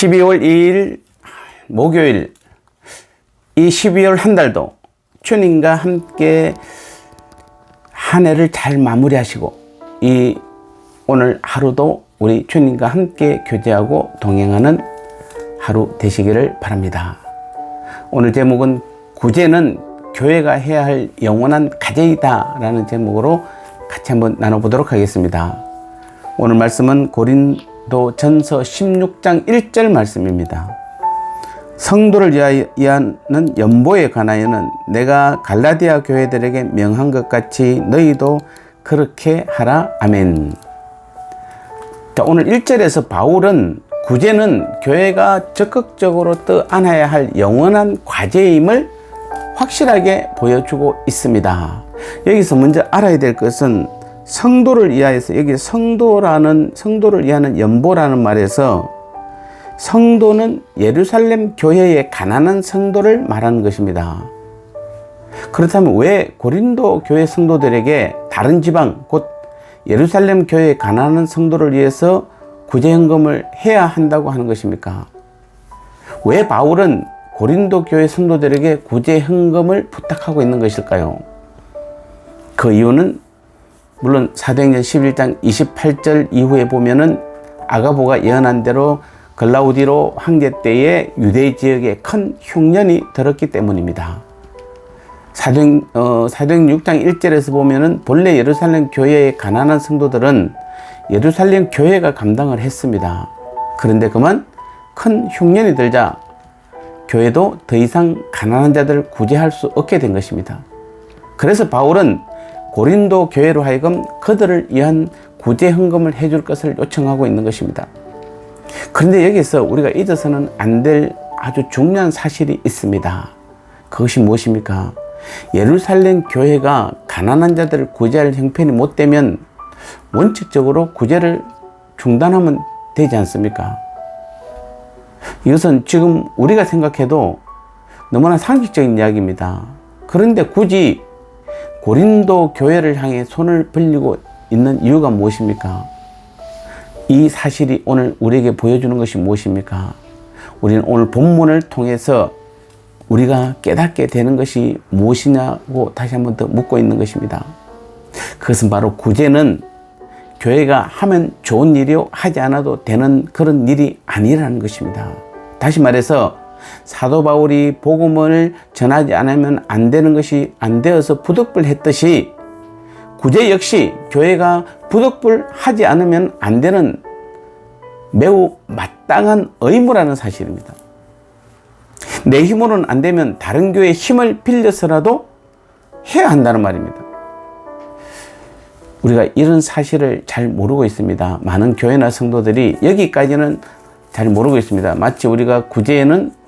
12월 2일 목요일, 이 12월 한 달도 주님과 함께 한 해를 잘 마무리하시고 이 오늘 하루도 우리 주님과 함께 교제하고 동행하는 하루 되시기를 바랍니다. 오늘 제목은 구제는 교회가 해야 할 영원한 과제이다 라는 제목으로 같이 한번 나눠보도록 하겠습니다. 오늘 말씀은 고린도전서 16장 1절 말씀입니다. 성도를 위하는 연보에 관하여는 내가 갈라디아 교회들에게 명한 것 같이 너희도 그렇게 하라. 아멘. 자, 오늘 1절에서 바울은 구제는 교회가 적극적으로 떠안아야 할 영원한 과제임을 확실하게 보여주고 있습니다. 여기서 먼저 알아야 될 것은 성도를 위하여서, 여기 성도를 위하는 연보라는 말에서 성도는 예루살렘 교회의 가난한 성도를 말하는 것입니다. 그렇다면 왜 고린도 교회 성도들에게 다른 지방, 곧 예루살렘 교회의 가난한 성도를 위해서 구제헌금을 해야 한다고 하는 것입니까? 왜 바울은 고린도 교회 성도들에게 구제헌금을 부탁하고 있는 것일까요? 그 이유는 물론 사도행전 11장 28절 이후에 보면은 아가보가 예언한 대로 글라우디로 황제 때에 유대 지역에 큰 흉년이 들었기 때문입니다. 사도행 6장 1절에서 보면은 본래 예루살렘 교회의 가난한 성도들은 예루살렘 교회가 감당을 했습니다. 그런데 그만 큰 흉년이 들자 교회도 더 이상 가난한 자들을 구제할 수 없게 된 것입니다. 그래서 바울은 고린도 교회로 하여금 그들을 위한 구제헌금을 해줄 것을 요청하고 있는 것입니다. 그런데 여기서 우리가 잊어서는 안 될 아주 중요한 사실이 있습니다. 그것이 무엇입니까? 예루살렘 교회가 가난한 자들을 구제할 형편이 못 되면 원칙적으로 구제를 중단하면 되지 않습니까? 이것은 지금 우리가 생각해도 너무나 상식적인 이야기입니다. 그런데 굳이 고린도 교회를 향해 손을 벌리고 있는 이유가 무엇입니까? 이 사실이 오늘 우리에게 보여주는 것이 무엇입니까? 우리는 오늘 본문을 통해서 우리가 깨닫게 되는 것이 무엇이냐고 다시 한번 더 묻고 있는 것입니다. 그것은 바로 구제는 교회가 하면 좋은 일이요 하지 않아도 되는 그런 일이 아니라는 것입니다. 다시 말해서 사도 바울이 복음을 전하지 않으면 안 되는 것이 안 되어서 부득불 했듯이 구제 역시 교회가 부득불 하지 않으면 안 되는 매우 마땅한 의무라는 사실입니다. 내 힘으로는 안 되면 다른 교회의 힘을 빌려서라도 해야 한다는 말입니다. 우리가 이런 사실을 잘 모르고 있습니다. 많은 교회나 성도들이 여기까지는 잘 모르고 있습니다. 마치 우리가 구제에는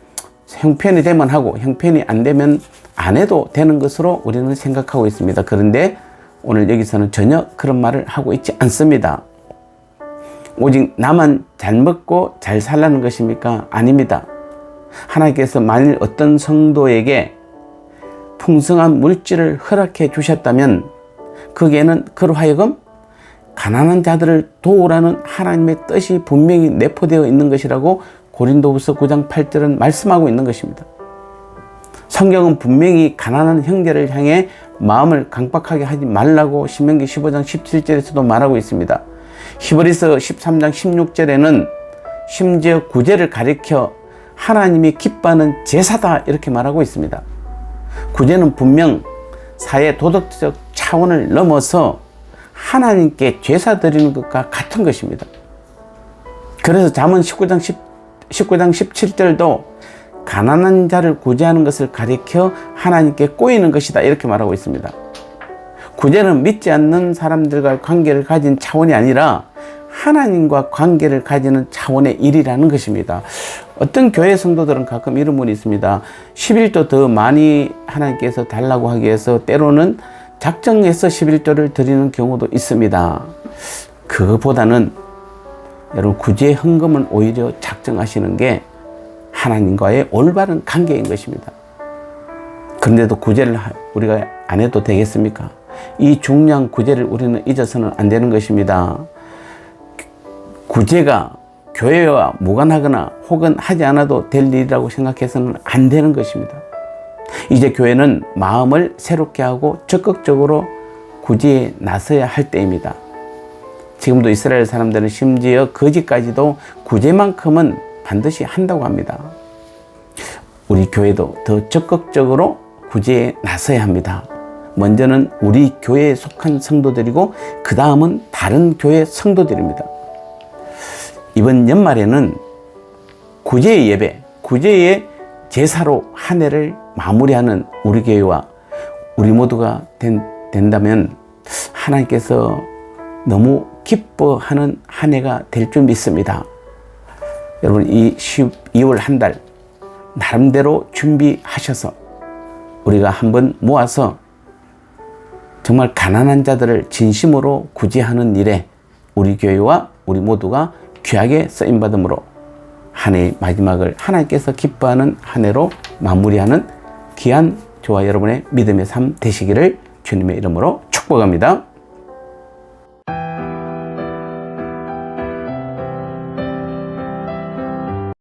형편이 되면 하고 형편이 안 되면 안 해도 되는 것으로 우리는 생각하고 있습니다. 그런데 오늘 여기서는 전혀 그런 말을 하고 있지 않습니다. 오직 나만 잘 먹고 잘 살라는 것입니까? 아닙니다. 하나님께서 만일 어떤 성도에게 풍성한 물질을 허락해 주셨다면 거기에는 그로 하여금 가난한 자들을 도우라는 하나님의 뜻이 분명히 내포되어 있는 것이라고 고린도후서 9장 8절은 말씀하고 있는 것입니다. 성경은 분명히 가난한 형제를 향해 마음을 강박하게 하지 말라고 신명기 15장 17절에서도 말하고 있습니다. 히브리서 13장 16절에는 심지어 구제를 가리켜 하나님이 기뻐하는 제사다 이렇게 말하고 있습니다. 구제는 분명 사회 도덕적 차원을 넘어서 하나님께 제사 드리는 것과 같은 것입니다. 그래서 잠언 19장 17절도 가난한 자를 구제하는 것을 가리켜 하나님께 꼬이는 것이다 이렇게 말하고 있습니다. 구제는 믿지 않는 사람들과 관계를 가진 차원이 아니라 하나님과 관계를 가지는 차원의 일이라는 것입니다. 어떤 교회 성도들은 가끔 이런 분이 있습니다. 11조 더 많이 하나님께서 달라고 하기 위해서 때로는 작정해서 11조를 드리는 경우도 있습니다. 그것보다는 여러분 구제 헌금을 오히려 작정하시는 게 하나님과의 올바른 관계인 것입니다. 그런데도 구제를 우리가 안 해도 되겠습니까? 이 중요한 구제를 우리는 잊어서는 안 되는 것입니다. 구제가 교회와 무관하거나 혹은 하지 않아도 될 일이라고 생각해서는 안 되는 것입니다. 이제 교회는 마음을 새롭게 하고 적극적으로 구제에 나서야 할 때입니다. 지금도 이스라엘 사람들은 심지어 거지까지도 구제만큼은 반드시 한다고 합니다. 우리 교회도 더 적극적으로 구제에 나서야 합니다. 먼저는 우리 교회에 속한 성도들이고 그 다음은 다른 교회 성도들입니다. 이번 연말에는 구제의 예배, 구제의 제사로 한 해를 마무리하는 우리 교회와 우리 모두가 된다면 하나님께서 너무 기뻐하는 한 해가 될 줄 믿습니다. 여러분, 이 12월 한 달 나름대로 준비하셔서 우리가 한번 모아서 정말 가난한 자들을 진심으로 구제하는 일에 우리 교회와 우리 모두가 귀하게 쓰임받음으로 한 해의 마지막을 하나님께서 기뻐하는 한 해로 마무리하는 귀한 저와 여러분의 믿음의 삶 되시기를 주님의 이름으로 축복합니다.